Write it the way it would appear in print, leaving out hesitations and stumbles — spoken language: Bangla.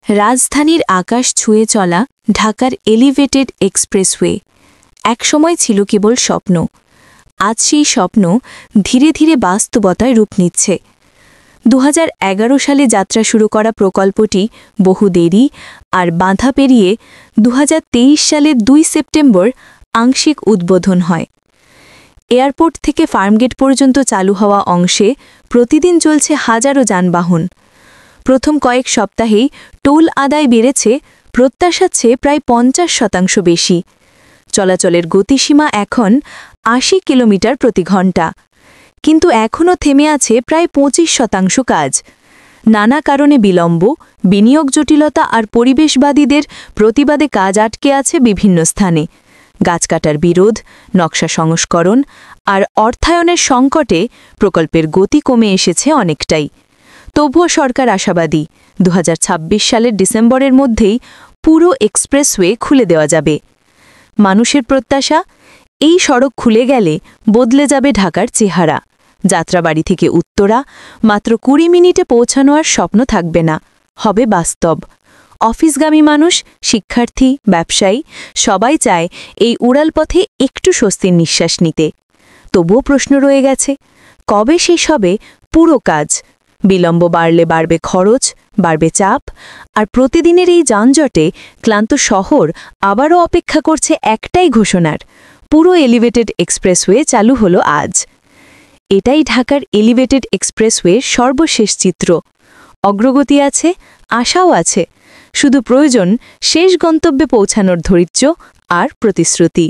রাজধানীর আকাশ ছুঁয়ে চলা ঢাকার এলিভেটেড এক্সপ্রেসওয়ে একসময় ছিল কেবল স্বপ্ন। আজ সেই স্বপ্ন ধীরে ধীরে বাস্তবতায় রূপ নিচ্ছে। ২০১১ সালে যাত্রা শুরু করা প্রকল্পটি বহু দেরি আর বাধা পেরিয়ে ২০২৩ সালের ২ সেপ্টেম্বর আংশিক উদ্বোধন হয়। এয়ারপোর্ট থেকে ফার্মগেট পর্যন্ত চালু হওয়া অংশে প্রতিদিন চলছে হাজারো যানবাহন। প্রথম কয়েক সপ্তাহেই টোল আদায় বেড়েছে প্রত্যাশার চেয়ে প্রায় ৫০% বেশি। চলাচলের গতিসীমা এখন ৮০ কিলোমিটার প্রতি ঘণ্টা, কিন্তু এখনও থেমে আছে প্রায় ২৫% কাজ। নানা কারণে বিলম্ব, বিনিয়োগ জটিলতা আর পরিবেশবাদীদের প্রতিবাদে কাজ আটকে আছে বিভিন্ন স্থানে। গাছ কাটার বিরোধ, নকশা সংস্করণ আর অর্থায়নের সংকটে প্রকল্পের গতি কমে এসেছে অনেকটাই। তবুও সরকার আশাবাদী ২০২৬ সালের ডিসেম্বরের মধ্যেই পুরো এক্সপ্রেসওয়ে খুলে দেওয়া যাবে। মানুষের প্রত্যাশা, এই সড়ক খুলে গেলে বদলে যাবে ঢাকার চেহারা। যাত্রাবাড়ি থেকে উত্তরা মাত্র ২০ মিনিটে পৌঁছানো আর স্বপ্ন থাকবে না, হবে বাস্তব। অফিসগামী মানুষ, শিক্ষার্থী, ব্যবসায়ী সবাই চায় এই উড়ালপথে একটু স্বস্তির নিঃশ্বাস নিতে। তবুও প্রশ্ন রয়ে গেছে, কবে শেষ হবে পুরো কাজ? বিলম্ব বাড়লে বাড়বে খরচ, বাড়বে চাপ, আর প্রতিদিনের এই যানজটে ক্লান্ত শহর আবারও অপেক্ষা করছে একটাই ঘোষণার, পুরো এলিভেটেড এক্সপ্রেসওয়ে চালু হলো আজ। এটাই ঢাকার এলিভেটেড এক্সপ্রেসওয়ের সর্বশেষ চিত্র। অগ্রগতি আছে, আশাও আছে, শুধু প্রয়োজন শেষ গন্তব্যে পৌঁছানোর ধৈর্য আর প্রতিশ্রুতি।